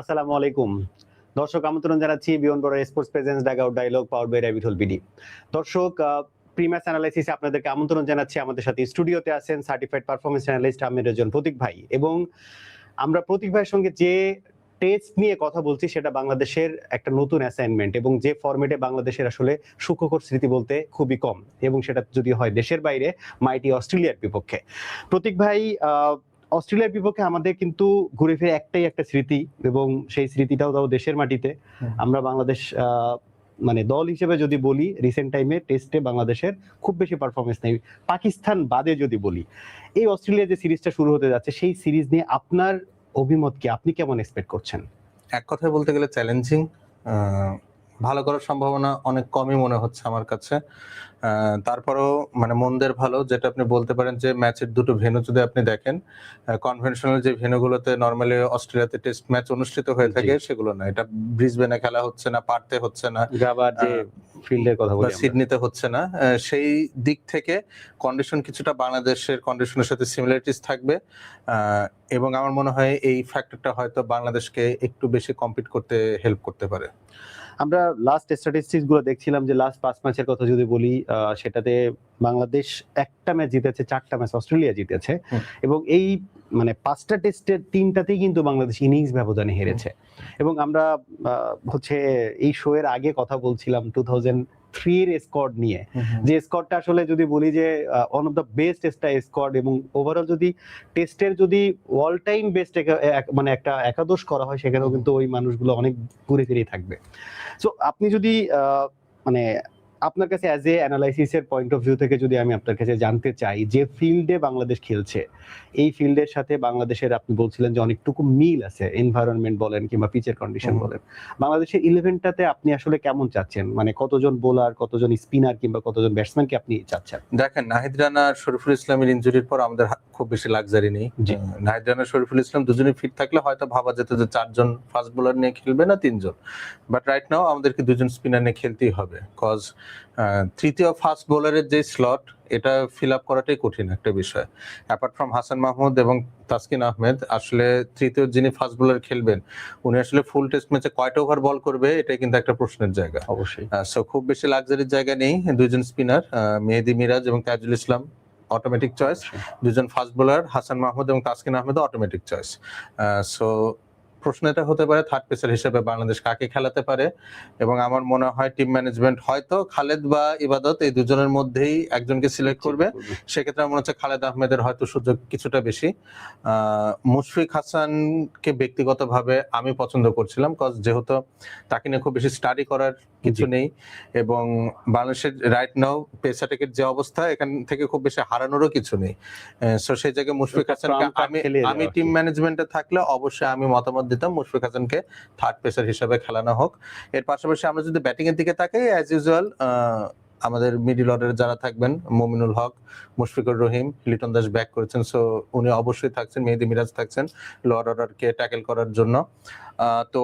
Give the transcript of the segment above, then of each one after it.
আসসালামু আলাইকুম। দর্শক আমন্ত্রণ জানাচ্ছি beyond border sports presence dugout dialogue powered by Rabbithole BD. দর্শক প্রিমিয়াস অ্যানালাইসিসে আপনাদেরকে আমন্ত্রণ জানাচ্ছি। আমাদের সাথে স্টুডিওতে আছেন সার্টিফাইড পারফরম্যান্স অ্যানালিস্ট আমির রেজন প্রতীক ভাই, এবং আমরা প্রতীক ভাইয়ের সঙ্গে যে টেস্ট নিয়ে কথা বলছি সেটা বাংলাদেশের একটা নতুন অ্যাসাইনমেন্ট, এবং যে ফরম্যাটে বাংলাদেশের আসলে সুখকর স্মৃতি বলতে খুবই কম, এবং সেটা যদি হয় দেশের বাইরে মাইটি অস্ট্রেলিয়ার বিপক্ষে। প্রতীক ভাই, অস্ট্রেলিয়ার বিপক্ষে আমাদের কিন্তু ঘুরে ফিরে একটাই একটা স্মৃতি, এবং সেই স্মৃতিটাও তাও দেশের মাটিতে। আমরা বাংলাদেশ মানে দল হিসেবে যদি বলি, রিসেন্ট টাইমে টেস্টে বাংলাদেশের খুব বেশি পারফরমেন্স নেই, পাকিস্তান বাদে যদি বলি। এই অস্ট্রেলিয়া যে সিরিজটা শুরু হতে যাচ্ছে, সেই সিরিজ নিয়ে আপনার অভিমত কি? আপনি কেমন এক্সপেক্ট করছেন? এক কথায় বলতে গেলে চ্যালেঞ্জিং। ভালো করার সম্ভাবনা অনেক কমই মনে হচ্ছে আমার কাছে। তারপরেও মানে মন্দের ভালো, যেটা আপনি বলতে পারেন যে ম্যাচের দুটো ভেন্যু যদি আপনি দেখেন, কনভেনশনাল যে ভেন্যুগুলোতে নর্মালি অস্ট্রেলিয়াতে টেস্ট ম্যাচ অনুষ্ঠিত হয়ে থাকে সেগুলো না। এটা ব্রিসবেনে খেলা হচ্ছে না, পার্থে হচ্ছে না, গাবার যে ফিল্ডের কথা বলি, সিডনিতে হচ্ছে না। সেই দিক থেকে কন্ডিশন কিছুটা বাংলাদেশের কন্ডিশনের সাথে সিমিলারিটিস থাকবে, এবং আমার মনে হয় এই ফ্যাক্টরটা হয়তো বাংলাদেশকে একটু বেশি কম্পিট করতে হেল্প করতে পারে। আমরা লাস্ট স্ট্যাটিস্টিক্স গুলো দেখছিলাম যে লাস্ট 5 ম্যাচের কথা যদি বলি, সেটাতে বাংলাদেশ একটা ম্যাচ জিতেছে, 4টা ম্যাচ অস্ট্রেলিয়া জিতেছে, এবং এই মানে 5টা টেস্টের 3টাতেই কিন্তু বাংলাদেশ ইনিংস ব্যবধানে হেরেছে। এবং আমরা হচ্ছে এই শো এর আগে কথা বলছিলাম 2003 এর স্কোয়াড নিয়ে, যে স্কোয়াডটা আসলে যদি বলি যে one of the best squad, এবং ওভারঅল যদি টেস্টের যদি অল টাইম বেস্ট মানে একটা একাদশ করা হয়, সেখানেও কিন্তু ওই মানুষগুলো অনেক ঘুরে ফিরেই থাকবে। সো আপনি যদি মানে আপনার কাছে অ্যাজ এ অ্যানালাইসিসের পয়েন্ট অফ ভিউ থেকে যদি আমি আপনার কাছে জানতে চাই, যে ফিল্ডে বাংলাদেশ খেলছে, এই ফিল্ডের সাথে বাংলাদেশের আপনি বলছিলেন যে অনেকটুকু মিল আছে, এনভায়রনমেন্ট বলেন কিংবা পিচের কন্ডিশন বলেন, বাংলাদেশের 11টাতে আপনি আসলে কেমন চাচ্ছেন? মানে কতজন বোলার, কতজন স্পিনার কিংবা কতজন ব্যাটসম্যানকে আপনি চাচ্ছেন? দেখেন, নাহিদ রানা আর শরীফুল ইসলামের ইনজুরির পর আমাদের খুব বেশি লাক্সারি নেই। নাহিদ রানা, শরীফুল ইসলাম দুজনেই ফিট থাকলে হয়তো ভাবা যেত যে 4জন ফাস্ট বোলার নিয়ে খেলবে না 3জন, বাট রাইট নাও আমাদেরকে 2জন স্পিনার নিয়ে খেলতেই হবে, কজ তৃতীয় ফাস্ট বোলারের যে স্লট, এটা ফিল আপ করাটাই কঠিন একটা বিষয়। অ্যাপার্ট ফ্রম হাসান মাহমুদ এবং তাসকিন আহমেদ, আসলে তৃতীয় যিনি ফাস্ট বোলার খেলবেন, উনি আসলে ফুল টেস্ট ম্যাচে কয়টা ওভার বল করবে, এটাই কিন্তু একটা প্রশ্নের জায়গা। অবশ্যই। সো খুব বেশি লাক্সারির জায়গা নেই। 2জন স্পিনার, মেহেদী মিরাজ এবং তাজুল ইসলাম অটোমেটিক চয়েস, 2জন ফাস্ট বোলার হাসান মাহমুদ এবং Taskin Ahmed automatic choice. So প্রশ্ন এটা হতে পারে থার্ড পেসার হিসেবে বাংলাদেশ কাকে খেলাতে পারে, এবং আমার মনে হয় টিম ম্যানেজমেন্ট হয়তো খালেদ বা ইবাদত এই দুজনের মধ্যেই একজনকে সিলেক্ট করবে। সেক্ষেত্রে আমার মনে হচ্ছে খালেদ আহমেদের হয়তো সুযোগ কিছুটা বেশি। মুশফিক হাসানকে ব্যক্তিগতভাবে আমি পছন্দ করছিলাম, কজ যেহেতু তাকে নিয়ে খুব বেশি স্টাডি করার কিছু নেই, এবং বাংলাদেশের রাইট নাও পেস অ্যাটাকের যে অবস্থা, এখান থেকে খুব বেশি হারানোরও কিছু নেই। সো সেই জায়গায় মুশফিক হাসানকে আমি টিম ম্যানেজমেন্টে থাকলে অবশ্যই আমি মতামত দিতাম মুশফিক হাসানকে থার্ড পেসার হিসেবে খেলানো হোক। এর পাশাপাশি আমরা যদি ব্যাটিং এর দিকে তাকাই, অ্যাজ ইউজুয়াল আমাদের মিডল অর্ডারে যারা থাকবেন, মুমিনুল হক, মুশফিকুর রহিম, লিটন দাস ব্যাক করেছেন, সো উনি অবশ্যই থাকছেন। মেহেদী মিরাজ থাকছেন লোয়ার অর্ডারকে ট্যাকেল করার জন্য। তো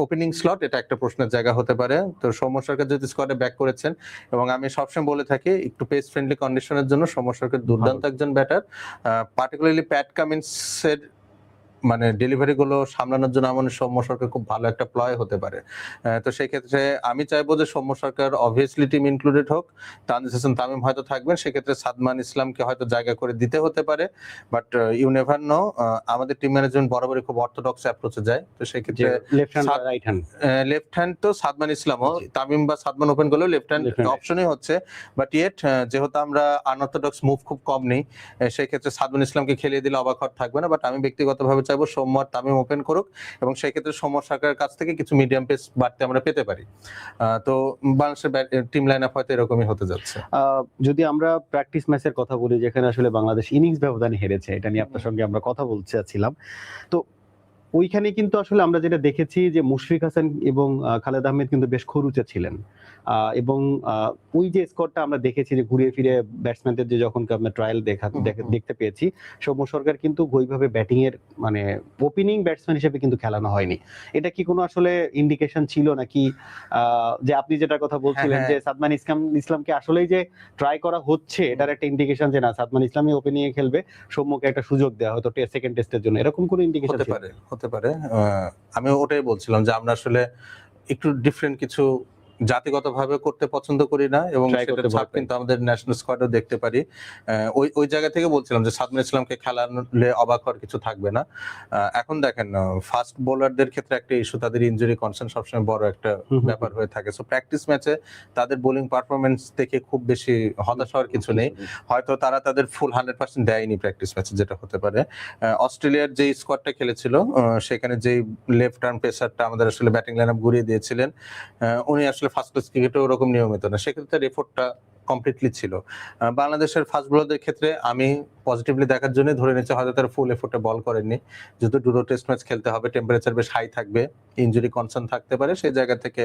ওপেনিং স্লট এটা একটা প্রশ্নের জায়গা হতে পারে। তো সৌম্য সরকার যদি স্কোয়াডে ব্যাক করেছেন, এবং আমি সবসময় বলে থাকি একটু পেস ফ্রেন্ডলি কন্ডিশনের জন্য সৌম্য সরকার দুর্দান্ত একজন ব্যাটার, পার্টিকুলারলি প্যাট কামিন্সের মানে ডেলিভারি গুলো সামলানোর জন্য আমার সৌম্য সরকার খুব ভালো একটা প্লয় হতে পারে। তো সেই ক্ষেত্রে আমি চাইবো যে সৌম্য সরকার অবভিয়াসলি টিম ইনক্লুডেড হোক, তানজিদ হাসান তামিম হয়তো থাকবেন, সেক্ষেত্রে সাদমান ইসলামকে হয়তো জায়গা করে দিতে হতে পারে, বাট ইউ নেভার নো। আমাদের টিম ম্যানেজমেন্ট বরাবরই খুব অর্থোডক্স অ্যাপ্রোচে যায়, তো সেই ক্ষেত্রে লেফট হ্যান্ড তো সাদমান ইসলামও, তামিম বা সাদমান ওপেন করলেও লেফট হ্যান্ড অপশনই হচ্ছে, বাট ইয়েট যেহেতু আমরা আনঅর্থোডক্স মুভ খুব কম নেই, সেই ক্ষেত্রে সাদমান ইসলামকে খেলিয়ে দিলে অবাক হওয়ার থাকবে না। বাট আমি ব্যক্তিগতভাবে চাইবো সৌম্য আর তামিম ওপেন করুক, এবং সেই ক্ষেত্রে সৌম্য সরকারের কাছ থেকে কিছু মিডিয়াম পেস বাড়তে আমরা পেতে পারি। তো বাংলাদেশের টিম লাইন আপ হয়তো এরকমই হতে যাচ্ছে। যদি আমরা প্র্যাকটিস ম্যাচের কথা বলি, যেখানে আসলে বাংলাদেশ ইনিংস ব্যবধানে হেরেছে, এটা নিয়ে আপনার সঙ্গে আমরা কথা বলতে চাচ্ছিলাম। তো ওইখানে কিন্তু আসলে আমরা যেটা দেখেছি যে মুশফিক হাসান এবং খালেদ আহমেদ কিন্তু বেশ খরুচে ছিলেন, এবং ওই যে স্কোরটা আমরা দেখেছি যে ঘুরে ফিরে ব্যাটসম্যানদের যে যখন আমরা ট্রায়াল দেখতে পেয়েছি, সৌম্য সরকার কিন্তু ওইভাবে ব্যাটিং এর মানে ওপেনিং ব্যাটসম্যান হিসেবে কিন্তু খেলানো হয়নি। এটা কি কোনো আসলে ইন্ডিকেশন ছিল নাকি, যে আপনি যেটা কথা বলছিলেন যে সাদমান ইসলামকে আসলেই যে ট্রাই করা হচ্ছে, এটার একটা ইন্ডিকেশন যে না, সাদমান ইসলামই ওপেনিং এ খেলবে, সৌম্যকে একটা সুযোগ দেওয়া হয়তো সেকেন্ড টেস্টের জন্য, এরকম কোনো ইন্ডিকেশন হতে হতে পারে, আমি ওটাই বলছিলাম যে আমরা আসলে একটু ডিফারেন্ট কিছু জাতিগতভাবে করতে পছন্দ করি না, এবং Try সেটার করতে ভয় ছাপ পাই। কিন্তু আমাদের ন্যাশনাল স্কোয়াডও দেখতে পারি। ওই ওই জায়গা থেকে বলছিলাম যে সাদমান ইসলামকে খেলালে অবাক হওয়ার কিছু থাকবে না। এখন দেখেন ফাস্ট বোলারদের ক্ষেত্রে একটা ইস্যু, তাদের ইনজুরি কনসার্ন সবসময় বড় একটা ব্যাপার হয়ে থাকে। সো প্র্যাকটিস ম্যাচে তাদের বোলিং পারফরমেন্স দেখে খুব বেশি হতাশ হওয়ার কিছু নেই। হয়তো তারা তাদের ফুল 100% দেয়নি প্র্যাকটিস ম্যাচে, যেটা হতে পারে। অস্ট্রেলিয়ার যে স্কোয়াডটা খেলেছিল সেখানে যেই লেফট আর্ম পেসারটা আমাদের আসলে ব্যাটিং লাইন আপ ঘুরিয়ে দিয়েছিলেন, উনি আসলে ফার্স্ট ক্লাস ক্রিকেটে ওরকম নিয়মিত না, সেক্ষেত্রে তার এফোর্টটা কমপ্লিটলি ছিল। বাংলাদেশের ফাস্ট বোলারদের ক্ষেত্রে আমি পজিটিভলি দেখার জন্য ধরে নিচ্ছি হয়তো তারা ফুল এফোর্টে বল করেননি, যেহেতু দুটো টেস্ট ম্যাচ খেলতে হবে, টেম্পারেচার বেশ হাই থাকবে, ইনজুরি কনসার্ন থাকতে পারে, সেই জায়গা থেকে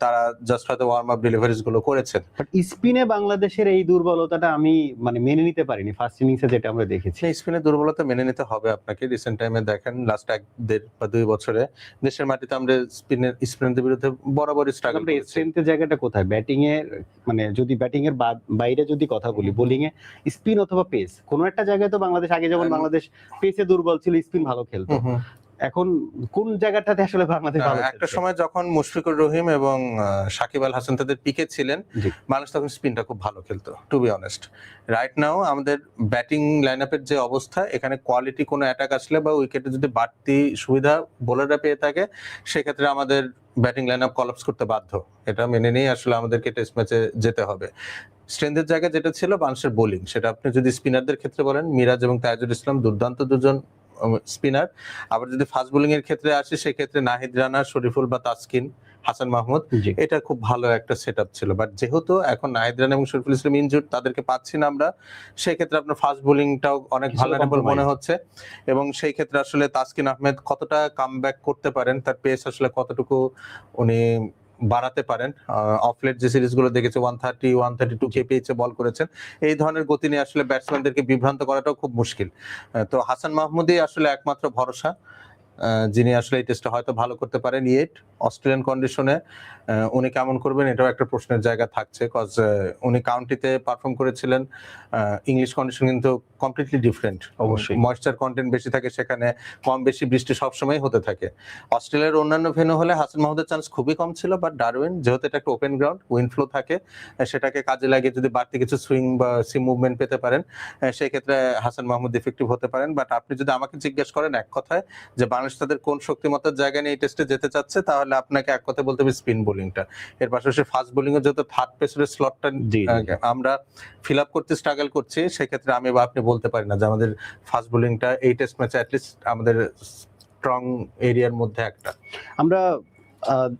তারা জাস্ট হয়তো ওয়ার্ম আপ ডেলিভারিজ গুলো করেছেন। বাট স্পিনে বাংলাদেশের এই দুর্বলতাটা আমি মানে মেনে নিতে পারিনি ফার্স্ট ইনিংসে যেটা আমরা দেখেছি। স্পিনের দুর্বলতা মেনে নিতে হবে আপনাকে। রিসেন্ট টাইমে দেখেন লাস্ট 1-1.5 বা 2 বছরে দেশের মাটিতে আমরা স্পিনারদের বিরুদ্ধে বরাবরই স্ট্রাগল আমরা করেছি। স্ট্রেংথের জায়গাটা কোথায়? ব্যাটিং এর মানে যদি ব্যাটিং এর বাইরে যদি কথা বলি, বোলিং এ স্পিন অথবা পেস কোন একটা জায়গায় তো বাংলাদেশ আগে যেমন বাংলাদেশ পেসে দুর্বল ছিল, স্পিন ভালো খেলতো। এখন কোন জায়গাটাতে আসলে বাংলাদেশ ভালো একটা খেলছে? সময় যখন মুশফিকুর রহিম এবং সাকিব আল হাসান তাদের পিকে ছিলেন, জি। বাংলাদেশ তখন স্পিনটা খুব ভালো খেলতো, to be honest. Right now আমাদের ব্যাটিং লাইন আপের যে অবস্থা, এখানে কোয়ালিটি কোনো অ্যাটাক আসলে বা উইকেটে যদি বাড়তি সুবিধা বোলাররা পেয়ে থাকে, সেক্ষেত্রে আমাদের ব্যাটিং লাইন আপ কলাপস করতে বাধ্য। এটা মেনে নিয়ে আসলে আমাদেরকে টেস্ট ম্যাচে যেতে হবে। স্ট্রেংথের জায়গায় যেটা ছিল বাংলাদেশের বোলিং, সেটা আপনি যদি স্পিনারদের ক্ষেত্রে বলেন, মিরাজ এবং তাইজুল ইসলাম দুর্দান্ত দুজন স্পিনার। আবার যদি ফাস্ট বোলিং এর ক্ষেত্রে আসে, সেক্ষেত্রে নাহিদ রানা, শরীফুল বা তাসকিন, হাসান মাহমুদ, জি। এটা খুব ভালো একটা সেটআপ ছিল। বাট যেহেতু এখন নাহিদ রানা এবং শরীফুল ইসলাম ইনজুর্ড, তাদেরকে পাচ্ছি না আমরা, সেই ক্ষেত্রে আপনার ফাস্ট বোলিংটাও অনেক কিছুটা ভালনারেবল মনে compromise। হচ্ছে। এবং সেই ক্ষেত্রে আসলে তাসকিন আহমেদ কতটা কামব্যাক করতে পারেন, তার পেস আসলে কতটুকু উনি বাড়াতে পারেন। অফলেট যে সিরিজগুলো দেখেছে 130 132 কেপিএইচে বল করেছেন, এই ধরনের গতি নিয়ে আসলে ব্যাটসম্যানদেরকে বিভ্রান্ত করাটাও খুব মুশকিল। তো হাসান মাহমুদই আসলে একমাত্র ভরসা, যিনি আসলে এই টেস্টে হয়তো ভালো করতে পারেন। ইয়েট অস্ট্রেলিয়ান কন্ডিশনে উনি কেমন করবেন এটাও একটা প্রশ্নের জায়গা থাকছে, কজ উনি কাউন্টিতে পারফর্ম করেছিলেন। ইংলিশ কন্ডিশন কিন্তু কমপ্লিটলি ডিফারেন্ট, অবশ্যই। ময়েশ্চার কন্টেন্ট বেশি থাকে, সেখানে কম বেশি বৃষ্টি সবসময় হতে থাকে। অস্ট্রেলিয়ার অন্যান্য ভেন্যু হলে হাসান মাহমুদের চান্স খুবই কম ছিল, বাট ডারউইন যেহেতু এটা একটা ওপেন গ্রাউন্ড, উইন্ড ফ্লো থাকে, সেটাকে কাজে লাগিয়ে যদি বাড়তি কিছু সুইং বা সিম মুভমেন্ট পেতে পারেন, সেই ক্ষেত্রে হাসান মাহমুদ ইফেক্টিভ হতে পারেন। বাট আপনি যদি আমাকে জিজ্ঞেস করেন এক কথায় যে বাংলাদেশ তাদের কোন শক্তিমত্তার জায়গায় নিয়ে এই টেস্টে যেতে চাচ্ছে, তাহলে আপনাকে এক কথায় বলতে হবে স্পিন বোলিংটা। এর পাশাপাশি ফাস্ট বোলিং এর যেহেতু থার্ড পেসারের স্লটটা জি, আমরা ফিল আপ করতে স্ট্রাগল করছি, সেক্ষেত্রে আমি বা আপনি বলতে পারি না যে আমাদের ফাস্ট বোলিংটা এই টেস্ট ম্যাচে অ্যাটলিস্ট আমাদের স্ট্রং এরিয়ার মধ্যে একটা। আমরা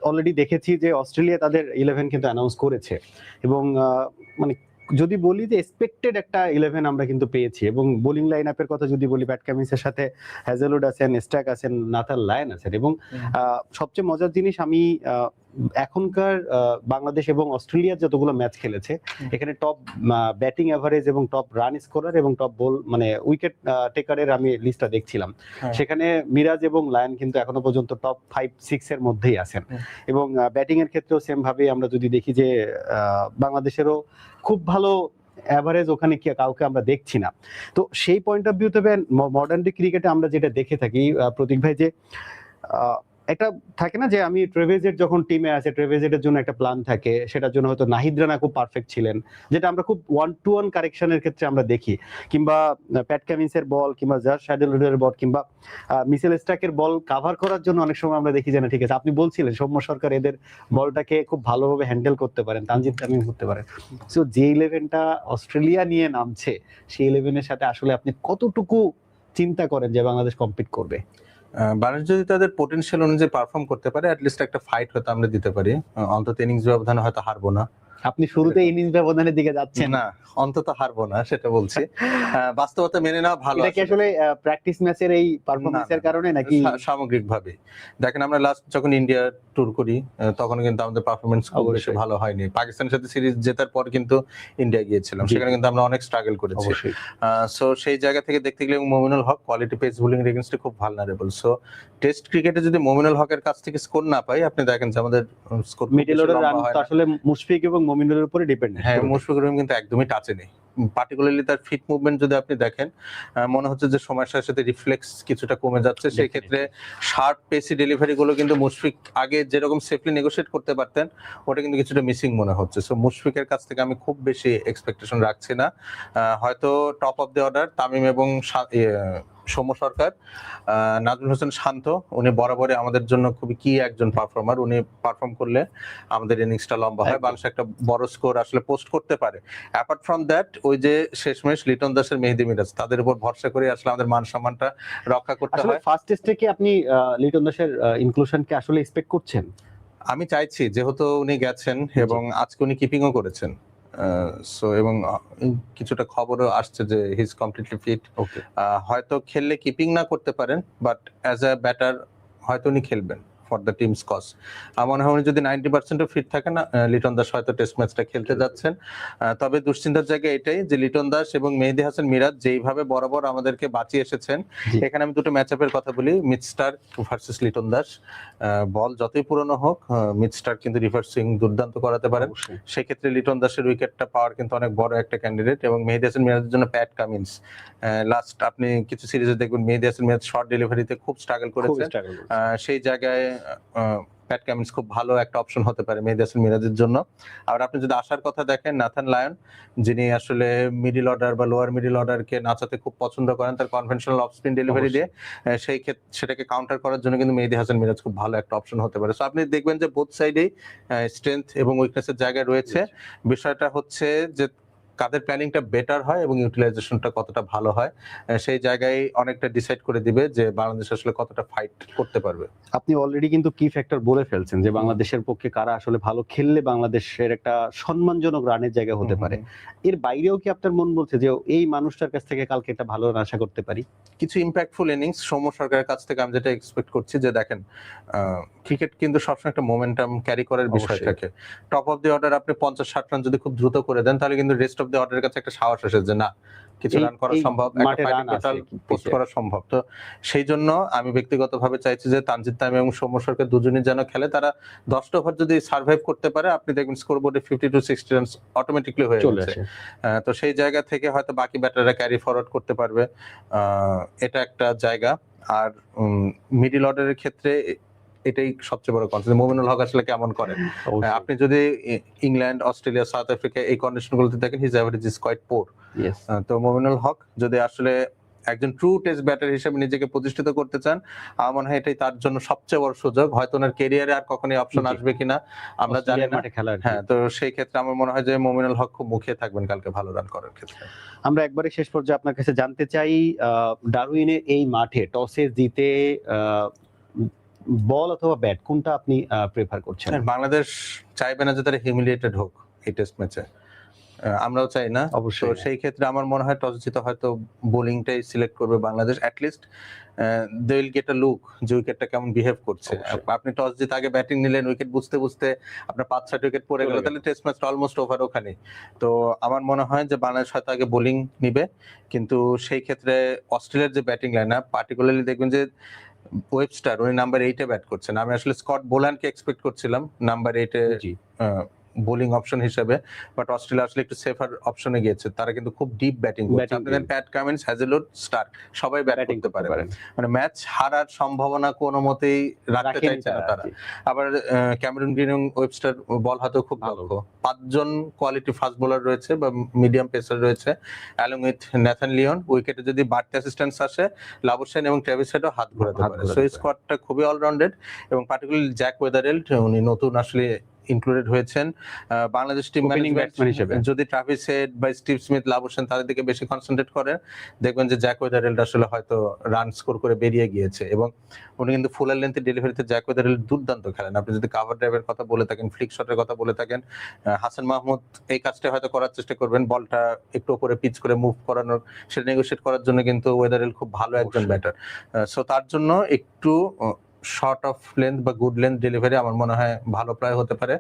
অলরেডি দেখেছি যে অস্ট্রেলিয়া তাদের 11 কিন্তু অ্যানাউন্স করেছে এবং মানে যদি বলি যে এক্সপেক্টেড একটা 11 আমরা কিন্তু পেয়েছি। এবং বোলিং লাইন আপের কথা যদি বলি, প্যাট কামিন্সের সাথে হ্যাজেলউড আছেন, স্ট্যাক আছেন, নাথান লায়ন আছেন। এবং সবচেয়ে মজার জিনিস, আমি এখনকার বাংলাদেশ এবং অস্ট্রেলিয়ার যতগুলো ম্যাচ খেলেছে, এখানে টপ ব্যাটিং এভারেজ এবং টপ রান স্কোরার এবং টপ বল মানে উইকেট টেকারের আমি লিস্টটা দেখছিলাম, সেখানে মিরাজ এবং লায়ন কিন্তু এখনো পর্যন্ত টপ 5-6 এর মধ্যেই আছেন। এবং ব্যাটিং এর ক্ষেত্রেও সেম ভাবে আমরা যদি দেখি যে বাংলাদেশেরও খুব ভালো এভারেজ ওখানে কি কাউকে আমরা দেখছি না। তো সেই পয়েন্ট অফ ভিউ থেকে মডার্ন ডে ক্রিকেটে আমরা যেটা দেখে থাকি প্রতীক ভাই, যে একটা থাকে না যে আমি ট্রেভেজের যখন টিমে আছে, ট্রেভেজের জন্য একটা প্ল্যান থাকে, সেটার জন্য হয়তো নাহিদ রানা খুব পারফেক্ট ছিলেন, যেটা আমরা খুব 1-to-1 কারেকশনের ক্ষেত্রে আমরা দেখি, কিংবা প্যাট কামিন্সের বল, কিংবা জাস হ্যাজেলউডের বল, কিংবা মিচেল স্টার্কের বল কাভার করার জন্য অনেক সময় আমরা দেখি যে না ঠিক আছে, আপনি বলছিলেন সৌম্য সরকার এদের বলটাকে খুব ভালোভাবে হ্যান্ডেল করতে পারেন, তানজিদ তামিম করতে পারেন। সো যে 11টা অস্ট্রেলিয়া নিয়ে নামছে, সেই 11-এর সাথে আসলে আপনি কতটুকু চিন্তা করেন যে বাংলাদেশ কম্পিট করবে? বাংলাদেশ যদি তাদের পোটেনশিয়াল অনুযায়ী পারফর্ম করতে পারে, অ্যাটলিস্ট একটা ফাইট হয়তো আমরা দিতে পারি। অন্তত ইনিংস ব্যবধানে হয়তো হারবো না। আপনি শুরুতে ইনিংস ব্যবধানের দিকে যাচ্ছেন না, অন্তত হারবো না, সেটা বলছি। বাস্তবতা মেনে নেওয়া ভালো। এটা কি আসলে প্র্যাকটিস ম্যাচের এই পারফরম্যান্সের কারণে নাকি সামগ্রিকভাবে? দেখেন আমরা লাস্ট যখন ইন্ডিয়া ট্যুর করি, তখন কিন্তু আমাদের পারফরমেন্স খুব বেশি ভালো হয়নি। পাকিস্তানের সাথে সিরিজ জেতার পর কিন্তু ইন্ডিয়া গিয়েছিলাম, সেখানে কিন্তু আমরা অনেক স্ট্রাগল করেছি। সো সেই জায়গা থেকে দেখতে গেলে Mominul Haque quality pace bowling এর এগেইনস্টে খুব ভালনারেবল। সো টেস্ট ক্রিকেটে যদি মমিনুল হকের কাছ থেকে স্কোর না পাই, আপনি দেখেন যে আমাদের স্কোর মিডল অর্ডার রান তো আসলে মুশফিক এবং মমিনুলের উপরে ডিপেন্ড। হ্যাঁ, মুশফিকুর রহিম কিন্তু একদমই টাচে নেই। পার্টিকুলারলি তার ফিট মুভমেন্ট যদি আপনি দেখেন, মনে হচ্ছে যে সময়ের সাথে সাথে রিফ্লেক্স কিছুটা কমে যাচ্ছে। সেই ক্ষেত্রে শার্প পেসি ডেলিভারি গুলো কিন্তু মুশফিক আগে যেরকম সেফলি নেগোশিয়েট করতে পারতেন, ওটা কিন্তু কিছুটা মিসিং মনে হচ্ছে। সো মুশফিকের কাছ থেকে আমি খুব বেশি এক্সপেকটেশন রাখছি না। হয়তো top of the order Tamim এবং সৌম্য সরকার, নাজমুল হোসেন শান্ত, উনি বরাবরই আমাদের জন্য খুবই কি একজন পারফর্মার। উনি পারফর্ম করলে আমাদের ইনিংসটা লম্বা হয়, বাংলাদেশ একটা বড় স্কোর আসলে পোস্ট করতে পারে। অ্যাপার্ট ফ্রম দ্যাট, ওই যে শেষমেশ লিটন দাসের, মেহেদী মিরাজ, তাদের উপর ভরসা করে আসলে আমাদের মান সম্মানটা রক্ষা করতে আসলে হয়। ফার্স্ট টেস্টে কি আপনি লিটন দাসের ইনক্লুশনকে আসলে এক্সপেক্ট করছেন? আমি চাইছি, যেহেতু উনি গেছেন এবং আজকে উনি কিপিংও করেছেন, সো এবং কিছুটা খবরও আসছে যে হি ইজ কমপ্লিটলি ফিট। ওকে, হয়তো খেললে কিপিং না করতে পারেন, বাট অ্যাজ আ ব্যাটার হয়তো উনি খেলবেন ফর দ্য টিমস কজ। আমার মনে হয় উনি যদি 90% ফিট থাকেন, লিটন দাস হয়তো টেস্ট ম্যাচটা খেলতে যাচ্ছেন। তবে দুশ্চিন্তার জায়গা এটাই যে লিটন দাস এবং মেহেদী হাসান মিরাজ যেইভাবে বরাবর আমাদেরকে বাঁচিয়ে এসেছেন, জি। এখানে আমি দুটো ম্যাচ আপের কথা বলি। মিড Starc versus Liton Das, ball যতই পুরনো হোক, মিড স্টার্ক কিন্তু রিভার্স সুইং দুর্দান্ত করাতে পারেন। অবশ্যই। সেক্ষেত্রে লিটন দাসের উইকেটটা পাওয়ার কিন্তু অনেক বড় একটা ক্যান্ডিডেট। এবং মেহেদী হাসান মিরাজের জন্য প্যাট কামিন্স, লাস্ট আপনি কিছু সিরিজে দেখবেন মেহেদী হাসান মিরাজ শর্ট ডেলিভারিতে খুব স্ট্রাগল করেছেন। সেই জায়গায় প্যাট কামিন্স খুব ভালো একটা অপশন হতে পারে মেহেদী হাসান মিরাজের জন্য। আর আপনি যদি আসার কথা দেখেন, নাথান লায়ন, যিনি আসলে মিডল অর্ডার বা লোয়ার মিডল অর্ডারকে নাচাতে খুব পছন্দ করেন তার কনভেনশনাল অফ স্পিন ডেলিভারি দিয়ে, সেই ক্ষেত্রে সেটাকে কাউন্টার করার জন্য কিন্তু মেহেদী হাসান মিরাজ খুব ভালো একটা অপশন হতে পারে। সো আপনি দেখবেন যে বোথ সাইডেই স্ট্রেংথ এবং উইকনেসের জায়গা রয়েছে। বিষয়টা হচ্ছে যে কাদের প্ল্যানিংটা বেটার হয় এবং ইউটিলাইজেশনটা কতটা ভালো হয়, সেই জায়গায় অনেকটা ডিসাইড করে দিবে যে বাংলাদেশ আসলে কতটা ফাইট করতে পারবে। আপনি অলরেডি কিন্তু কি ফ্যাক্টর বলে ফেলছেন যে বাংলাদেশের পক্ষে কারা আসলে ভালো খেললে বাংলাদেশের একটা সম্মানজনক রানের জায়গা হতে পারে। এর বাইরেও কি আপনার মন বলছে যে এই মানুষটার কাছ থেকে কালকে একটা ভালো রান আশা করতে পারি? কিছু ইম্প্যাক্টফুল ইনিংস সৌম্য সরকারের কাছ থেকে আমি যেটা এক্সপেক্ট করছি, যে দেখেন ক্রিকেট কিন্তু সবসময় একটা মোমেন্টাম ক্যারি করার বিষয় থাকে। টপ অফ দি অর্ডার আপনি 50-60 রান যদি খুব দ্রুত করে দেন, তাহলে কিন্তু রেস্ট অফ দি অর্ডারের কাছে একটা সাহস আসে যে না, কিছু রান করা সম্ভব, একটা ফাইটিং টোটাল পোস্ট করা সম্ভব। তো সেই জন্য আমি ব্যক্তিগতভাবে চাইছি যে তানজিদ তামিম এবং সৌম্য সরকার দুজনই যেন খেলে। তারা 10টা ওভার যদি সার্ভাইভ করতে পারে, আপনি দেখবেন স্কোরবোর্ডে 50-60 রান অটোমেটিকলি হয়ে যাচ্ছে। তো সেই জায়গা থেকে হয়তো বাকি ব্যাটাররা ক্যারি ফরওয়ার্ড করতে পারবে, এটা একটা জায়গা। আর মিডল অর্ডারের ক্ষেত্রে এটাই সবচেয়ে বড় কনসার্ন, মুমিনুল হক আসলে কেমন করেন। আপনি যদি ইংল্যান্ড, অস্ট্রেলিয়া, সাউথ আফ্রিকা এই কন্ডিশনগুলোতে দেখেন, হিজ এভারেজ ইজ কোয়াইট পোর। তো মুমিনুল হক যদি আসলে একজন ট্রু টেস্ট ব্যাটার হিসেবে নিজেকে প্রতিষ্ঠিত করতে চান, আমার মনে হয় এটাই তার জন্য সবচেয়ে বড় সুযোগ। হয়তো ওনার ক্যারিয়ারে আর কখনোই অপশন আসবে কিনা আমরা জানি না। হ্যাঁ, তো সেই ক্ষেত্রে আমার মনে হয় যে মুমিনুল হক খুব মুখিয়ে থাকবেন কালকে ভালো রান করার ক্ষেত্রে। আমরা একবারে শেষ পর্যায়ে আপনার কাছে জানতে চাই, ডারউইনের এই মাঠে টসে জিতে বল অথবা ব্যাট কোনটা আপনি প্রেফার করছেন? বাংলাদেশ চাইবে না যে তারা হিউমিলিয়েটেড হোক এই টেস্ট ম্যাচে, আমরাও চাই না। তো সেই ক্ষেত্রে আমার মনে হয় টস জিতে হয়তো বোলিংটাই সিলেক্ট করবে Bangladesh. At least they will get a look যে উইকেটটা কেমন বিহেভ করছে। আপনি টস জিতে আগে ব্যাটিং নিলেন, উইকেট বুঝতে বুঝতে আপনার 5-6 উইকেট পড়ে গেল, তাহলে টেস্ট ম্যাচটা অলমোস্ট ওভার ওখানে। তো আমার মনে হয় যে বাংলাদেশ হয়তো আগে বোলিং নিবে, কিন্তু সেই ক্ষেত্রে অস্ট্রেলিয়ার যে ব্যাটিং লাইন আপ, পার্টিকুলারলি দেখবেন যে ওয়েবস্টার উনি নাম্বার 8-এ ব্যাট করছেন। আমি আসলে স্কট বোলানকে এক্সপেক্ট করছিলাম নাম্বার 8-এ বোলিং অপশন হিসেবে, বাট অস্ট্রেলিয়া আসলে একটু সেফার অপশনে গিয়েছে। তারা কিন্তু খুব ডিপ ব্যাটিং করছে। আপনাদের প্যাট কামিন্স, হ্যাজেলউড, স্টার্ক সবাই ব্যাটিং করতে পারে, মানে ম্যাচ হারার সম্ভাবনা কোনো মতেই রাখতে চাইছে না তারা। আবার ক্যামেরুন গ্রিন এবং ওয়েবস্টার বল হাতেও খুব ভালো। 5 জন কোয়ালিটি ফাস্ট বোলার রয়েছে বা মিডিয়াম পেসার রয়েছে, অ্যালং উইথ ন্যাথান লিওন। উইকেটে যদি বাড়তি অ্যাসিস্ট্যান্স আসে, লাবুশেন এবং ট্রেভিস হেডও হাত ঘোরাতে পারে। সো এই স্কোয়াডটা খুবই অলরাউন্ডেড, এবং পার্টিকুলারলি জ্যাক ওয়েদারহেল্ড, উনি নতুন আসলে ইনক্লুডেড হয়েছেন বাংলাদেশ টিম ম্যানেজমেন্ট। যদি ট্রাভিস হেড বা স্টিভ স্মিথ, লাবুশেন তাদের দিকে বেশি কনসেন্ট্রেট করেন, দেখবেন যে জ্যাক ওয়েদারহেল্ড আসলে হয়তো রান স্কোর করে বেরিয়ে গিয়েছে। এবং উনি কিন্তু ফুলার লেন্থের ডেলিভারিতে জ্যাক ওয়েদারহেল্ড দুর্দান্ত খেলেন। আপনি যদি কাভার ড্রাইভের কথা বলে থাকেন, ফ্লিক শটের কথা বলে থাকেন, হাসান মাহমুদ এই কাজটা হয়তো করার চেষ্টা করবেন, বলটা একটু উপরে পিচ করে মুভ করানোর, সেটা নেগোশিয়েট করার জন্য কিন্তু ওয়েদারহেল্ড খুব ভালো একজন ব্যাটার। সো তার জন্য একটু শর্ট অফ লেন্থ বা গুড লেন্থ ডেলিভারি আমার মনে হয় ভালো প্রায় হতে পারে।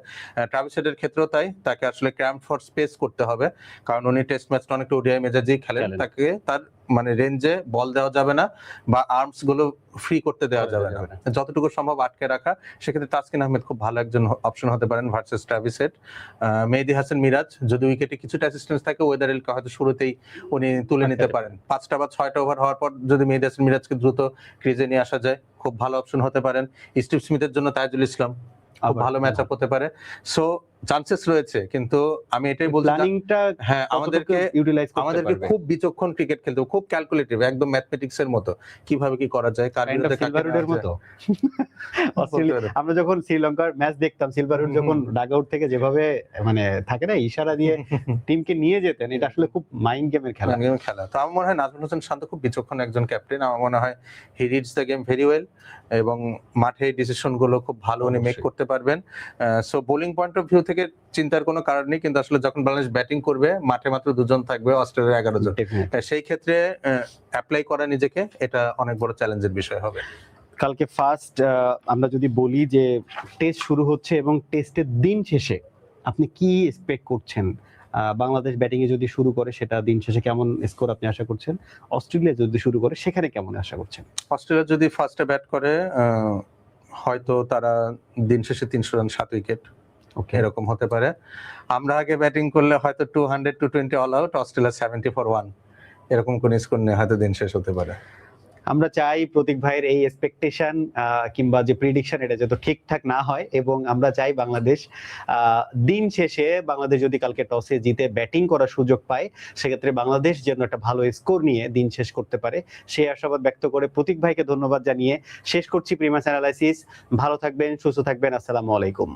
ট্রাভিস হেডের ক্ষেত্রেও তাই, তাকে আসলে ক্র্যাম্প ফর স্পেস করতে হবে, কারণ উনি টেস্ট ম্যাচটা অনেকটা ওডিআই মেজাজেই খেলেন। তাকে তার মানে রেঞ্জে বল দেওয়া যাবে না বা আর্মস গুলো ফ্রি করতে দেওয়া করে যাবে দেওয়া না, যাবে না। যতটুকু সম্ভব আটকে রাখা। সেক্ষেত্রে তাসকিন আহমেদ খুব ভালো একজন অপশন হতে পারেন ভার্সেস ট্রাভিস হেড। মেহেদী হাসান মিরাজ যদি উইকেটে কিছুটা অ্যাসিস্ট্যান্স থাকে, ওয়েদারেলকে হয়তো শুরুতেই উনি তুলে নিতে আটকাতে পারেন। 5টা বা 6টা ওভার হওয়ার পর যদি মেহেদী হাসান মিরাজকে দ্রুত ক্রিজে নিয়ে আসা যায়, খুব ভালো অপশন হতে পারেন। স্টিভ স্মিথের জন্য তাইজুল ইসলাম খুব আবার ভালো ম্যাচ আপ হতে পারে। সো চান্সেস রয়েছে, কিন্তু আমি এটাই বলতে প্ল্যানিংটা হ্যাঁ আমাদেরকে ইউটিলাইজ করতে আমাদেরকে পারবে। খুব বিচক্ষণ ক্রিকেট খেলতে হবে, খুব ক্যালকুলেটিভ, একদম ম্যাথমেটিক্স এর মতো কিভাবে কি করা যায়, কার কাইন্ড অফ বিরুদ্ধে কাকে সিলভারউডের নেওয়া যায়। মতো। বলতে অস্ট্রেলিয়া, পারেন। আমরা যখন শ্রীলঙ্কার ম্যাচ দেখতাম, সিলভারউড যখন ডাগ আউট থেকে যেভাবে মানে থাকে না ইশারা দিয়ে টিমকে নিয়ে যেতেন, এটা আসলে খুব মাইন্ড গেমের খেলা। গেম খেলা। তো আমার মনে হয় নাজমুল হোসেন শান্ত খুব বিচক্ষণ একজন ক্যাপ্টেন। আমার মনে হয় he reads the game very well এবং মাঠে ডিসিশন গুলো খুব ভালো উনি মেক অবশ্যই। করতে পারবেন। So bowling point of view থেকে চিন্তার কোনো কারণ নেই, কিন্তু আসলে যখন বাংলাদেশ ব্যাটিং করবে মাঠে মাত্র 2 জন থাকবে, অস্ট্রেলিয়ার 11 জন। Definitely। সেই ক্ষেত্রে অ্যাপ্লাই করা নিজেকে এটা অনেক বড় চ্যালেঞ্জের বিষয় হবে। কালকে ফার্স্ট আমরা যদি বলি যে টেস্ট শুরু হচ্ছে এবং টেস্টের দিন শেষে আপনি কি এক্সপেক্ট করছেন? বাংলাদেশ ব্যাটিং এ যদি শুরু করে সেটা দিন শেষে কেমন স্কোর আপনি আশা করছেন? অস্ট্রেলিয়া যদি শুরু করে সেখানে কেমন আশা করছেন? অস্ট্রেলিয়া যদি ফার্স্টে ব্যাট করে হয়তো তারা দিন শেষে 300 রান 7 উইকেট ওকে, এরকম হতে পারে। আমরা আগে ব্যাটিং করলে হয়তো 200 to 20 all out, Australia 70 for 1 এরকম কোন স্কোর নিয়ে হয়তো দিন শেষ হতে পারে। আমরা চাই প্রতীক ভাইয়ের এই এক্সপেকটেশন কিংবা যে প্রিডিকশন এটা যাতে ঠিকঠাক না হয়, এবং আমরা চাই বাংলাদেশ দিন শেষে বাংলাদেশ যদি কালকে টসে জিতে ব্যাটিং করার সুযোগ পায়, সেক্ষেত্রে বাংলাদেশ যেন একটা ভালো স্কোর নিয়ে দিন শেষ করতে পারে, সেই আশাবাদ ব্যক্ত করে প্রতীক ভাইকে ধন্যবাদ জানিয়ে শেষ করছি প্রিমাস অ্যানালাইসিস। ভালো থাকবেন, সুস্থ থাকবেন, আসসালামু আলাইকুম।